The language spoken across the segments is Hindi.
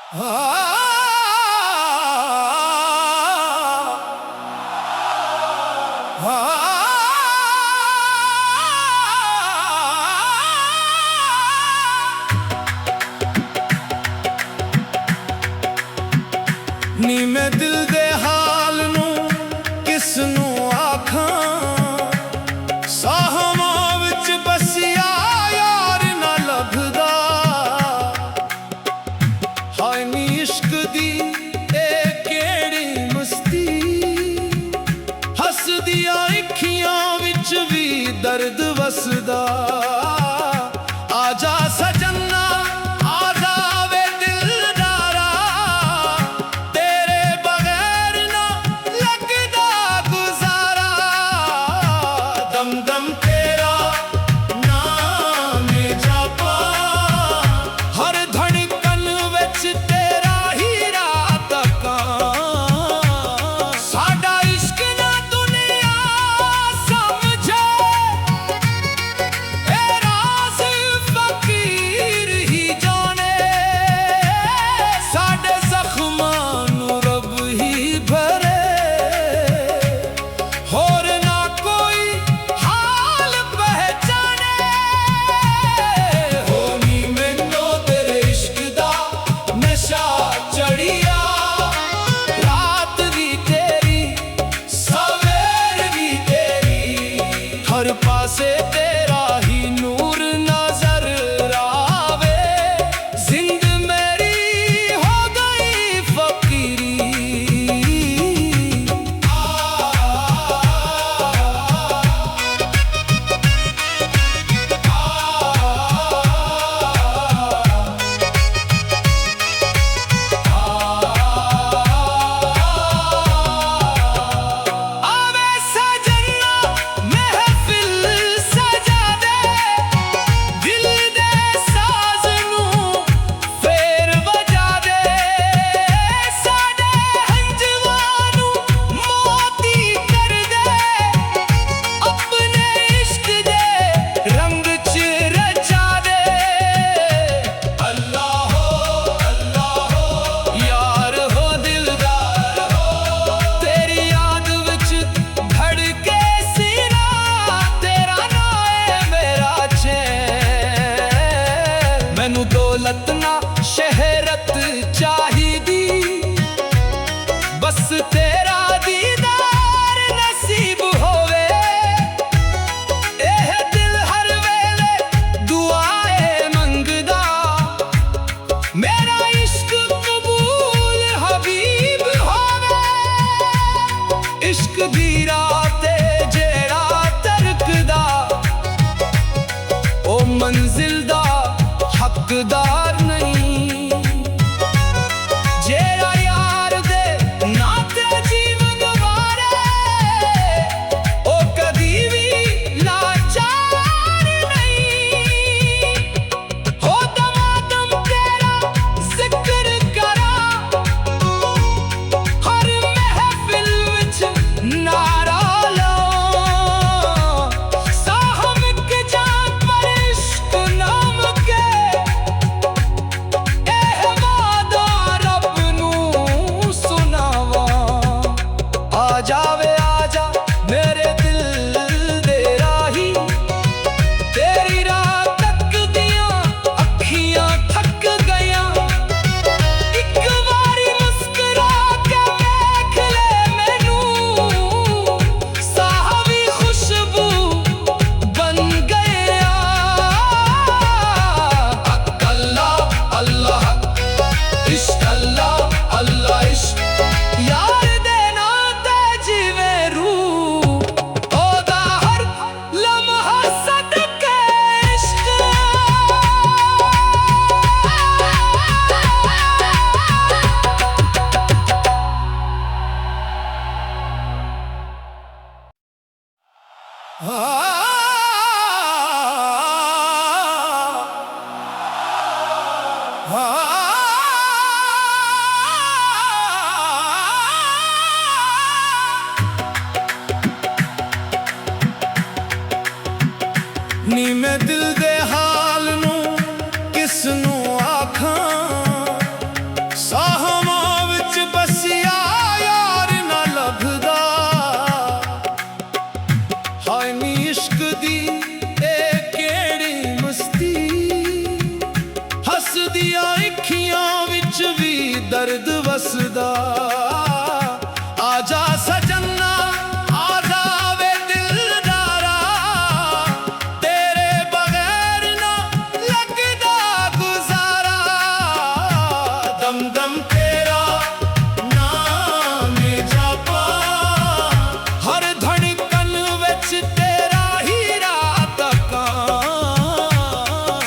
नी मैं दिल दे हाल नू किस नू आखां, साहवां विच बसिया यार ना लभदा। हाय नी इश्क दी ए केड़ी मस्ती, हसदियां अखियां विच भी दर्द वसदा। आजा सजना हर पासे तेरा ही नूर नजर आवे, जिंद मेरी हो गई फकीरी। मैनू दौलत ना शहरत चाहिदी, बस तेरा दीदार नसीब होवे। एह दिल हर वेले दुआए मंगदा, मेरा इश्क कबूल हबीब होवे। इश्क दी रात जेड़ा तरकदा, ओ मंजिल दा हकदार नहीं। जेड़ा यार दे नाते जीवन वारे, ओ कदी भी लाचार नहीं। हो दमादम तेरा जिक्र करा, हर महफिल विच नारा जावे आजा मेरे दिल दे राही, तेरी राह तक दियां अखियां थक गईयां। एक बारी मुस्कुरा के देख ले मैनू, साहवी खुशबू बन गया। अल्लाह अल्लाह इश्क, अल्लाह अल्लाह इश्क, यार नी मैं दिल दे हाल नू किस नू आखां, ਹੱਸਦੀਆਂ ਅੱਖੀਆਂ ਵਿੱਚ ਵੀ ਦਰਦ ਵਸਦਾ। ਆਜਾ ਸਜਣਾ ਆ ਜਾਵੇ ਦਿਲਦਾਰਾ, ਤੇਰੇ ਬਗੈਰ ਨਾ ਲੱਗਦਾ ਗੁਜ਼ਾਰਾ। ਦਮ ਦਮ ਤੇਰਾ ਨਾਮ ਜਪਾ, ਹਰ ਧੜਕਨ ਵਿੱਚ ਤੇਰਾ ਹੀ ਰਾਹ ਤੱਕਾਂ।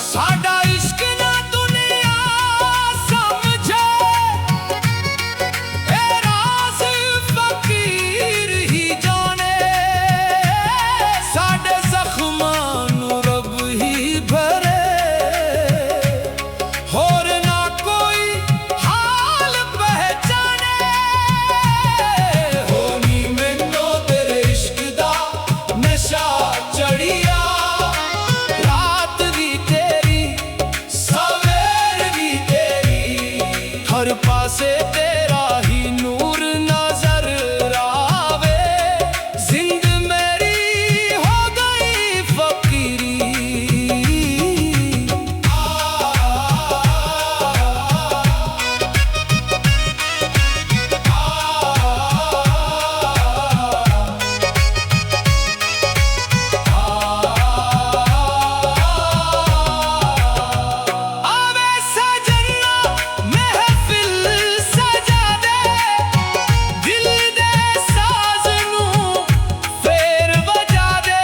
ਸਾਡਾ ਇਸ਼ਕ ਨਾ ਦੁਨੀਆ ਸਮਝੇ, ਇਹ ਰਾਜ਼ ਫਕੀਰ ਹੀ ਜਾਣੇ। ਸਾਡੇ ਜ਼ਖਮਾਂ ਨੂੰ ਰੱਬ ਹੀ ਭਰੇ, ਹੋਰ ਨਾ ਕੋਈ ਹਾਲ ਪਹਿਚਾਨੇ। ਹੋ ਨੀ ਮੈਨੂੰ ਤੇਰੇ ਇਸ਼ਕ ਦਾ ਨਸ਼ਾ ਚੜਿਆ, ਰਾਤ ਵੀ ਤੇਰੀ ਸਵੇਰ ਵੀ ਤੇਰੀ, ਹਰ ਪਾਸੇ ਤੇਰਾ ਹੀ ਨੂਰ ਨਜ਼ਰ ਆਵੇ। ਜ਼ਿੰਦ ਮੇਰੀ ਹੋ ਗਈ ਫਕੀਰੀ। ਆਵੇ ਸਜਣਾ ਮਹਿਫਿਲ ਸਜਾ ਦੇ, ਦਿਲ ਦੇ ਸਾਜ਼ ਨੂੰ ਫੇਰ ਵਜਾ ਦੇ।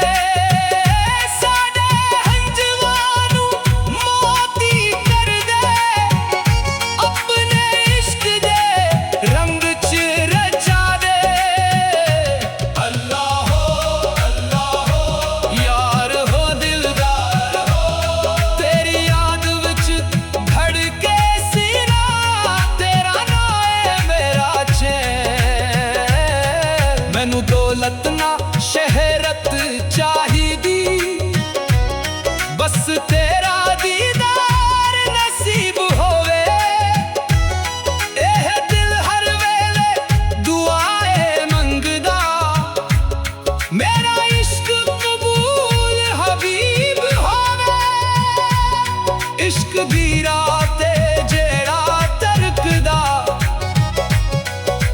ਸਾਡੇ ਹੰਝੂਆਂ ਨੂੰ ਮੋਤੀ ਕਰ ਦੇ, ਆਪਣੇ ਇਸ਼ਕ ਦੇ ਰੰਗ ਚ ਰਚਾ ਦੇ। ਅੱਲਾ ਹੋ ਯਾਰ ਹੋ ਦਿਲਦਾਰ ਹੋ, ਤੇਰੀ ਯਾਦ ਵਿੱਚ ਧੜਕੇ ਸੀਨਾ, ਤੇਰਾ ਨਾਂ ਏ ਮੇਰਾ ਚੈਨ। ਮੈਨੂੰ ਦੌਲਤ ਨਾ ਸ਼ਹਿਰਤ ਚਾਹੀਦੀ, ਬਸ ਤੇਰਾ ਦੀਦਾਰ ਨਸੀਬ ਹੋਵੇ। ਇਹ ਦਿਲ ਹਰ ਵੇਲੇ ਦੁਆਏ ਮੰਗਦਾ, ਮੇਰਾ ਇਸ਼ਕ ਕਬੂਲ ਹਬੀਬ ਹੋਵੇ। ਇਸ਼ਕ ਦੀ ਰਾਹ ਤੇ ਜਿਹੜਾ ਤਰਕਦਾ,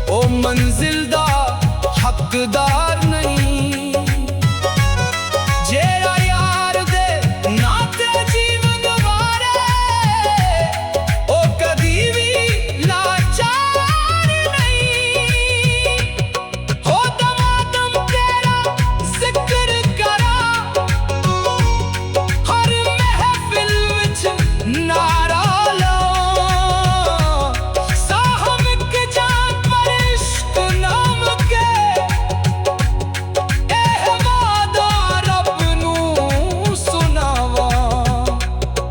ਉਹ ਮੰਜ਼ਿਲ ਦਾ ਹੱਕਦਾਰ ਨਹੀਂ। ਜਿਹੜਾ ਯਾਰ ਦੇ ਨਾਂ ਤੇ ਜੀਵਨ ਵਾਰੇ, ਉਹ ਕਦੀ ਵੀ ਲਾਚਾਰ ਨਹੀਂ। ਹੋ ਦਮਾਦਮ ਤੇਰਾ ਜ਼ਿਕਰ ਕਰਾਂ, ਹਰ ਮਹਿਫਿਲ ਵਿੱਚ ਨਾਰਾ ਲਾਵਾਂ। ਸਾਹਮ ਇੱਕ ਜਾਨ ਪਰ ਇਸ਼ਕ ਨਾਮ ਕੇ, ਇਹ ਵਾਦਾ ਰੱਬ ਨੂੰ ਸੁਣਾਵਾਂ।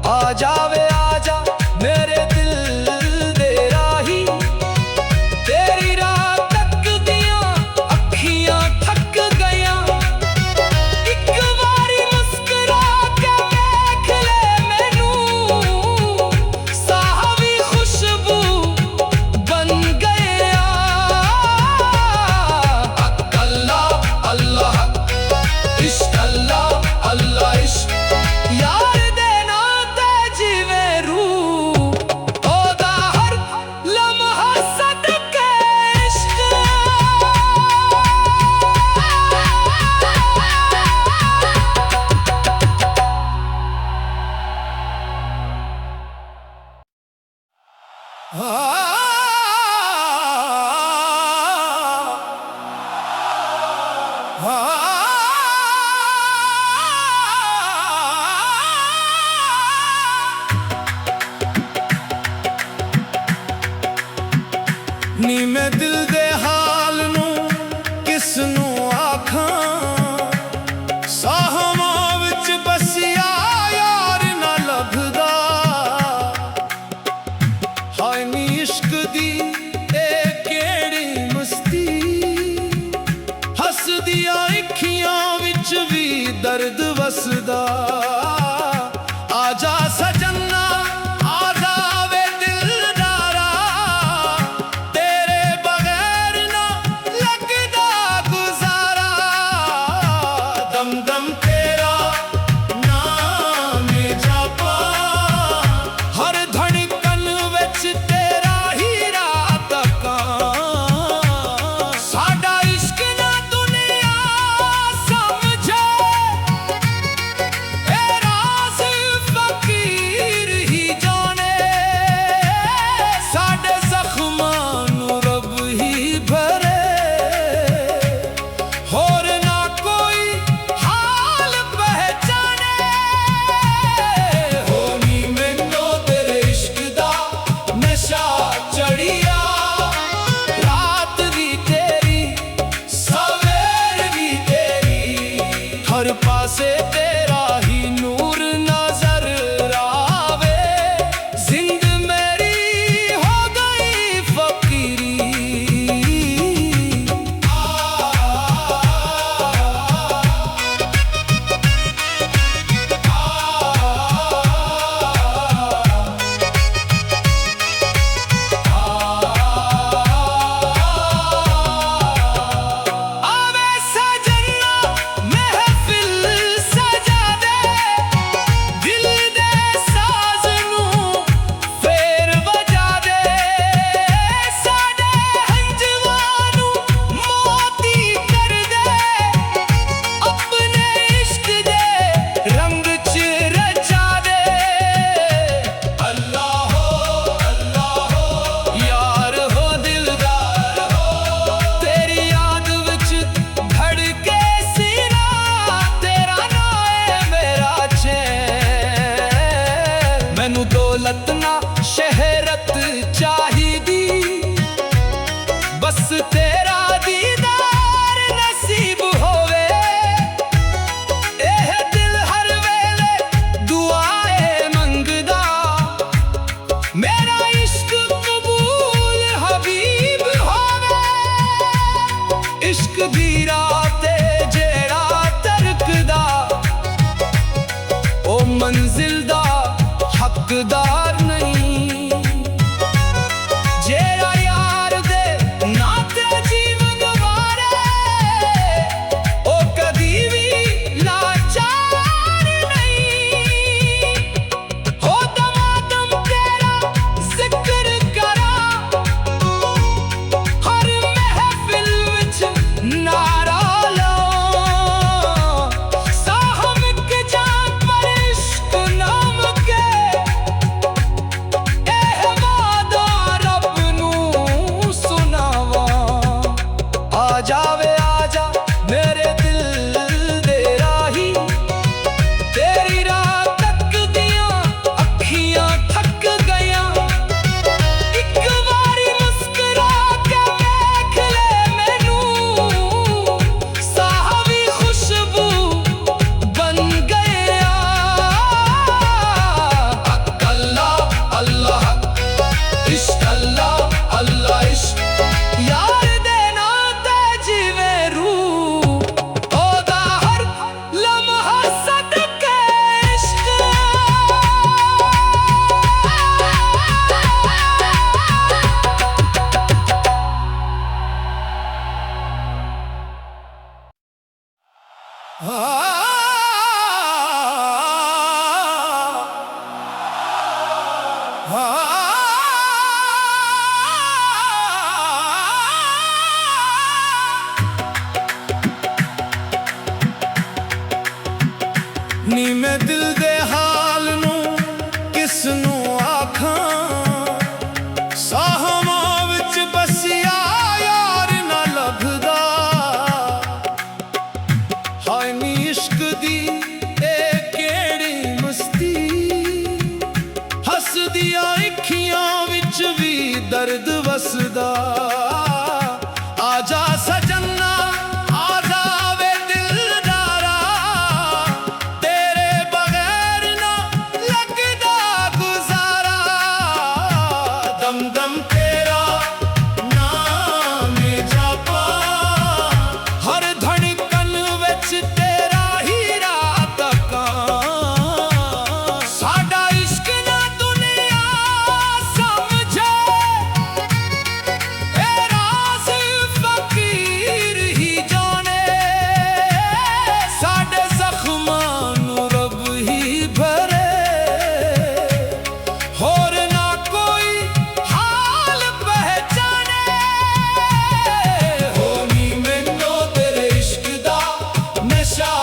ਆ ਜਾਵੇ ਆਜਾ ਮੇਰੇ ਦਿਲ ਦੇ ਰਾਹੀ, ਤੇਰੀ ਰਾਹ ਤੱਕਦੀਆਂ ਅੱਖੀਆਂ ਥੱਕ ਗਈਆਂ। ਇੱਕ ਵਾਰੀ ਮੁਸਕਰਾ ਕੇ ਵੇਖ ਲੈ ਮੈਨੂੰ, ਸਾਹ ਵੀ ਖੁਸ਼ਬੂ ਬਣ ਗਿਆ। ਅੱਲਾ ਅੱਲਾ ਇਸ਼ਕ ਅੱਲਾ ਅੱਲਾ ਇਸ਼ਕ, ਯਾਰ ਦੇ ਨਾਂ ਤੇ ਜਿਵੇਂ ਰੂਹ, ਉਹਦਾ ਹਰ ਲਮਹਾ ਸਦਕੇ ਇਸ਼ਕ। ਨੀ ਮੈਂ ਦਿਲ ਦੇ ਹਾਲ ਨੂੰ ਕਿਸ ਨੂੰ ਆਖਾਂ, ਸਾਹਵਾਂ ਵਿੱਚ ਬਸਿਆ ਯਾਰ ਨਾ ਲੱਭਦਾ। ਹਾਏ ਨੀ ਇਸ਼ਕ ਦੀ ਇਹ ਕਿਹੜੀ ਮਸਤੀ, ਹੱਸਦੀਆਂ ਅੱਖੀਆਂ ਵਿੱਚ ਵੀ ਦਰਦ ਵਸਦਾ। ਆਜਾ ਸਜਣਾ ਆ ਜਾਵੇ ਦਿਲਦਾਰਾ, ਤੇਰੇ ਬਗੈਰ ਨਾ ਲੱਗਦਾ ਗੁਜ਼ਾਰਾ। ਦਮ ਦਮ ਤੇਰਾ ਨਾਮ ਜਪਾ, ਹਰ ਧੜਕਨ मेरा इश्क कबूल हबीब होवे, इश्क दी राते जेड़ा तरकदा ओ मंजिल दा हकदार नहीं। जेड़ा यार दे नाते जीवन वारे ओ कदी भी लाचार नहीं। हो दमादम तेरा जिक्र करा हर महफिल विच नारा लाओ। साहम के जान पर इश्क नाम के एह वादा रब नूं सुनावा। आ जावे आजा मेरे दिल दे राही, तेरी राह तकदियां अखियां थक गईयां। इक वारी मुस्कुरा के देख ले मैनू, साहवी खुशबू बन गया। अल्लाह अल्लाह इश्क, अल्लाह अल्लाह इश्क, यार देना ते जीवे रूह ओदा हर लम्हा सदके इश्क। नी मैं दिल दे हाल नूं किस नूं आखां, साहमां विच बसिया यार ना लभदा। हाय नी इश्क दी ए केड़ी मस्ती, हसदियां अखियां विच भी दर्द वसदा। आजा सजना आजा वे दिलदारा, तेरे बगैर ना लगदा गुजारा। दम दम तेरा नाम जापा, हर धड़कन विच तेरा ही राह तकां। साडा इश्क ना दुनिया समझे, ए राज़ फकीर ही जाने। साडे ज़ख्मां नूं रब ही भरे, होर ना कोई हाल पहचाने। होनी मैनू तेरे इश्क दा नशा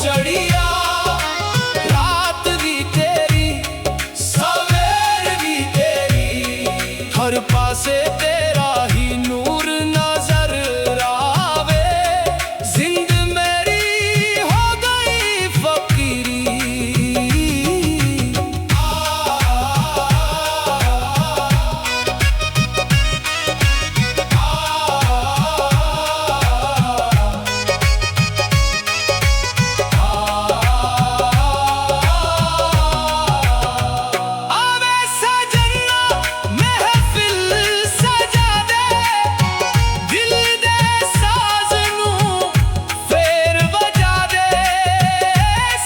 चढ़िया, रात भी तेरी सवेर भी तेरी, हर पासे तेरा ही नूर नजर आवे। जिंद मेरी हो गई फकीरी। आवे सजना महफिल सजा दे, दिल दे साज़ नूं फेर बजा दे।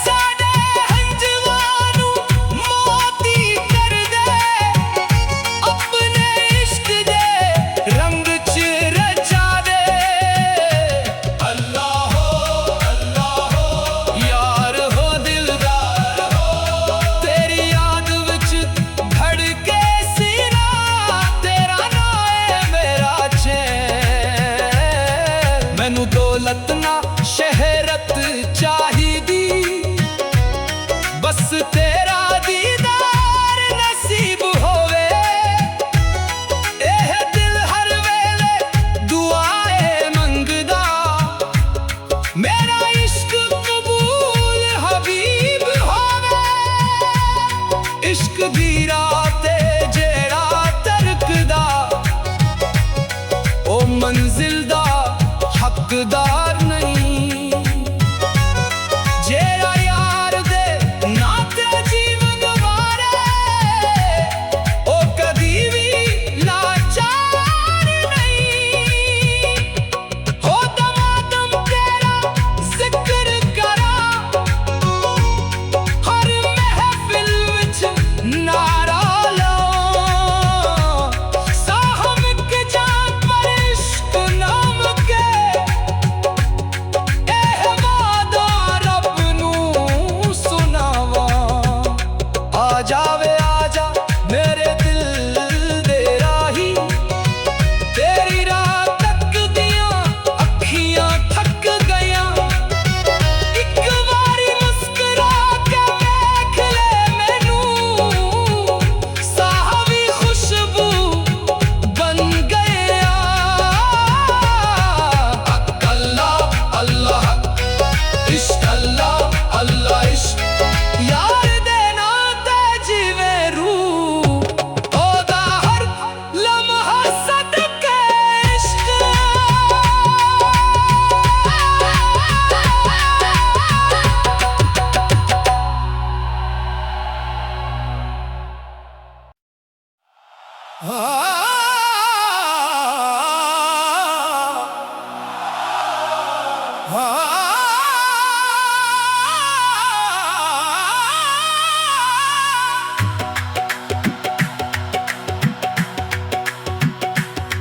साडे हंजवां नूं मोती कर दे, अपने इश्क दे रंग च रचा दे। अल्लाह हो यार हो दिलदार हो, तेरी याद विच धड़के सीना। तेरा नाम है मेरा चैन, मैनू दौलत ना शहरत चाहिदी, बस तेरा दीदार नसीब होवे। एह दिल हर वेले दुआए मंगदा, मेरा इश्क कबूल हबीब होवे। इश्क दी राते जेड़ा तरकदा ओ मंजिल दा हकदार नहीं। जेड़ा यार दे नाते जीवन वारे ओ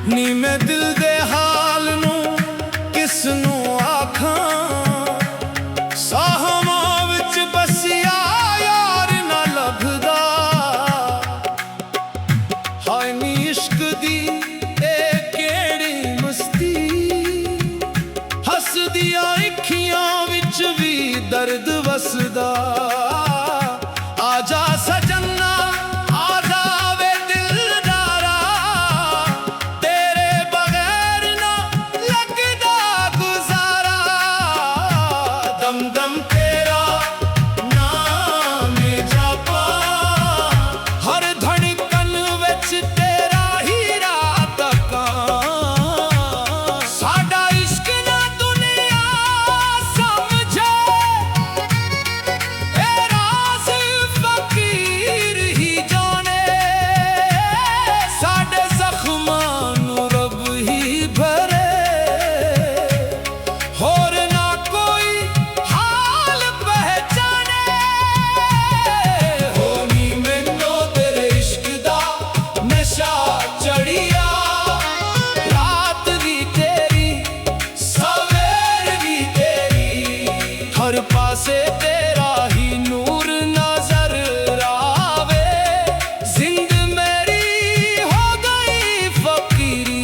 ਨੀ ਮੈਂ ਦਿਲ ਦੇ ਹਾਲ ਨੂੰ ਕਿਸ ਨੂੰ ਆਖਾਂ, ਸਾਹਵਾਂ ਵਿੱਚ ਬਸਿਆ ਯਾਰ ਨਾ ਲੱਭਦਾ। ਹਾਏ ਨੀ ਇਸ਼ਕ ਦੀ ਇਹ ਕਿਹੜੀ ਮਸਤੀ, ਹੱਸਦੀਆਂ ਅੱਖੀਆਂ ਵਿੱਚ ਵੀ ਦਰਦ ਵਸਦਾ। ਆਜਾ ਸਜਣਾ ਦਮ ਤੇਰਾ ਨਾਮ ਜਪਾਂ, ਹਰ ਧੜਕਨ ਵਿੱਚ ਤੇਰਾ ਹੀ ਰਾਹ ਤੱਕਾਂ। ਸਾਡਾ ਇਸ਼ਕ ਨਾ ਦੁਨੀਆ ਸਮਝੇ, ਇਹ ਰਾਜ਼ ਫਕੀਰ ਹੀ ਜਾਣੇ। ਸਾਡੇ ਜ਼ਖਮਾਂ ਨੂੰ ਰੱਬ ਹੀ ਭਰੇ, ਹੋਰ ਨਾ ਕੋਈ ਚੜੀਆ। ਰਾਤ ਵੀ ਤੇਰੀ ਸਵੇਰ ਵੀ ਤੇਰੀ, ਹਰ ਪਾਸੇ ਤੇਰਾ ਹੀ ਨੂਰ ਨਜ਼ਰ ਆਵੇ। ਜ਼ਿੰਦ ਮੇਰੀ ਹੋ ਗਈ ਫਕੀਰੀ।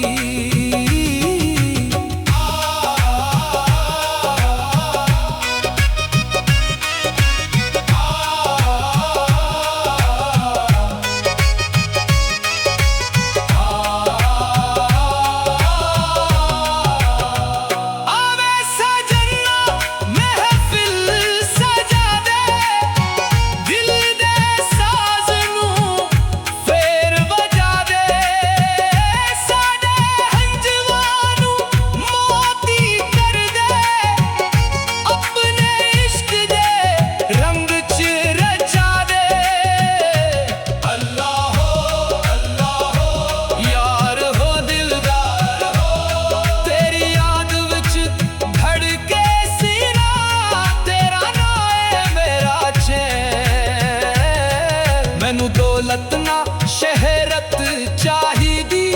ਮੈਨੂੰ ਦੌਲਤ ਨਾ ਸ਼ਹਿਰਤ ਚਾਹੀਦੀ,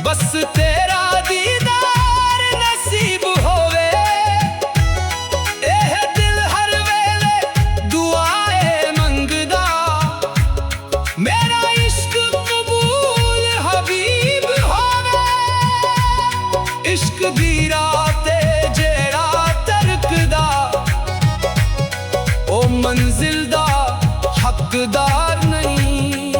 ਬਸ ਤੇਰਾ ਦੀਦਾਰ ਨਸੀਬ ਹੋਵੇ। ਇਹ ਦਿਲ ਹਰ ਵੇਲੇ ਦੁਆਏ ਮੰਗਦਾ, ਮੇਰਾ ਇਸ਼ਕ ਕਬੂਲ ਹਬੀਬ ਹੋਵੇ। ਇਸ਼ਕ ਦੀ ਰਾਹ ਤੇ ਜਿਹੜਾ ਤਰਕਦਾ, ਉਹ ਮੰਜ਼ਿਲ ਦਾ ਹੱਕਦਾਰ ਨਹੀਂ।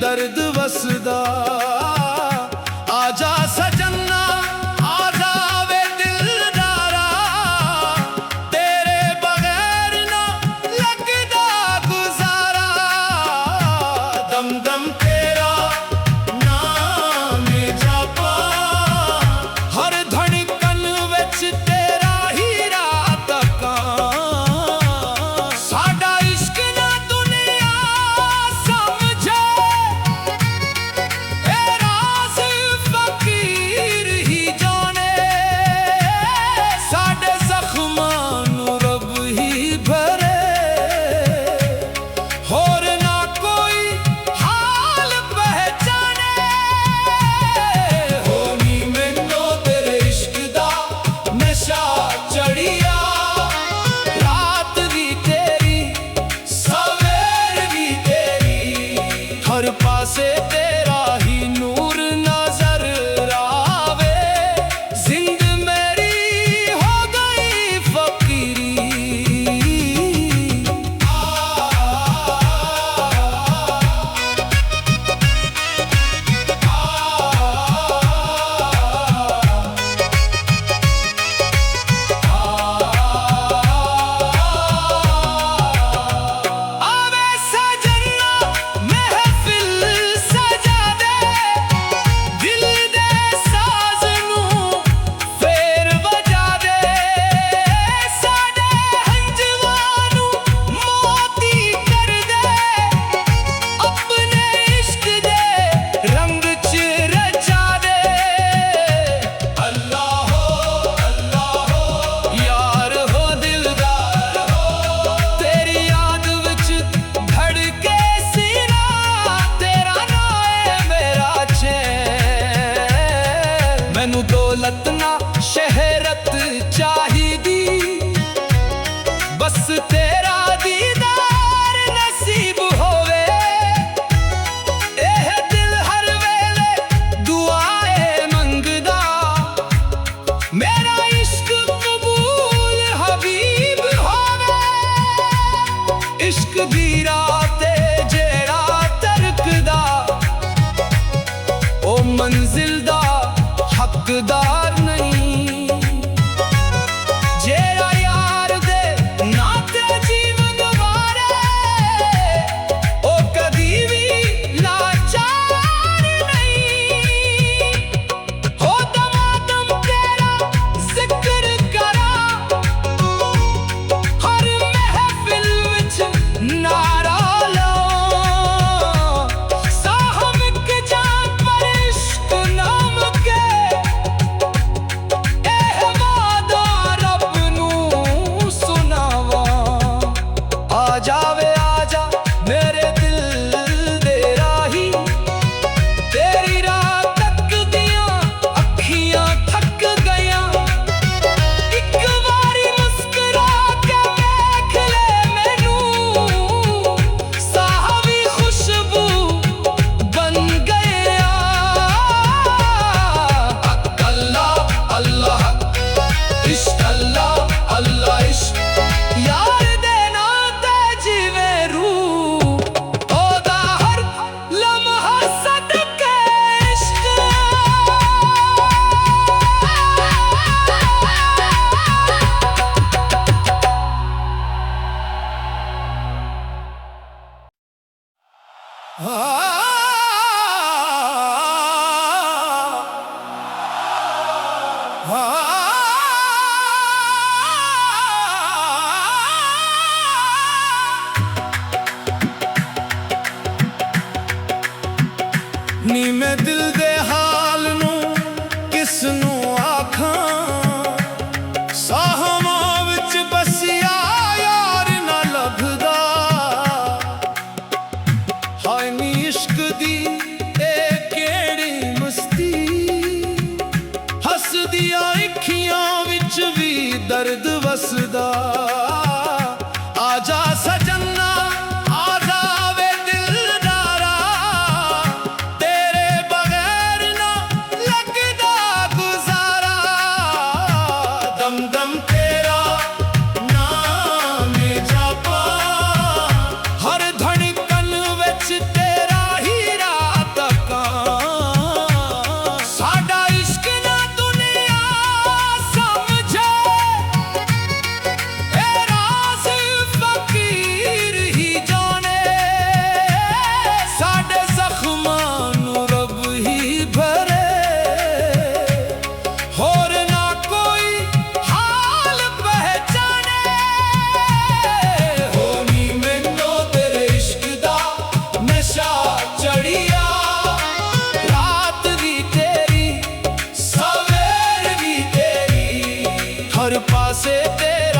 दर्द वसदा। आजा सजना आजा वे दिलदारा, तेरे बगैर ना लगदा गुजारा। दम दम तेरा नाम जापा, हर धड़कन विच तेरा ही रात का। साडा इश्क ना दुनिया समझे, ए राज़ फकीर ही जाने। साडे ज़ख्मां नूं रब ही भरे, होर ना कोई हाल पहचाने। होनी मैनू तेरे इश्क दा नशा चढ़िया, रात भी तेरी सवेर भी तेरी। हर पासे तेरा ही नूर नजर आवे, जिंद मेरी हो गई फकीरी। आवे सजना महफिल सजा दे, दिल दे साज़ नूं फेर बजा दे। साडे हंजवां नूं मोती कर दे, अपने इश्क दे रंग च रचा दे। अल्लाह हो यार हो दिलदार हो, तेरी याद विच धड़के सीना। तेरा नाम है मेरा चैन, मैनू दौलत ना शहरत चाहिदी, बस तेरा दीदार नसीब होवे। एह दिल हर वेले दुआए मंगदा, मेरा इश्क कबूल हबीब होवे। इश्क दी रात जेड़ा तरकदा, ओ मंजिल दा हकदार नहीं। जेड़ा यार दे नाते जीवन वारे, ओ कदी भी लाचार नहीं। हो दमादम तेरा जिक्र करा, हर महफिल विच नारा लाओ। साहब के जान पर इश्क नाम के, एह वादा रब नूं सुनावा। आ जावे आजा मेरे दिल दे राही, तेरी राह तकदियां अखियां थक गईयां। इक वारी मुस्कुरा के देख ले मैनू, साहबी खुशबू बन गया। अल्लाह अल्लाह इश्क, अल्लाह अल्लाह इश्क, यार दे नाते जीवे रूह। ओदा हर लम्हा सदके इश्क। नी मैं दिल दे हाल नूं किस नूं आखां, साहवां विच बसिया यार ना लभदा। हाय नी इश्क दी ए केड़ी मस्ती, हसदियां अखियां विच भी दर्द वसदा। आजा सजना आजा वे दिलदारा, तेरे बगैर ना लगदा गुजारा। दम दम तेरा नाम जापा, हर धड़कन विच तेरा ही ਚੜੀਆ ਰਾਤ ਵੀ ਤੇਰੀ ਸਵੇਰ ਵੀ ਤੇਰੀ ਹਰ ਪਾਸੇ ਤੇਰਾ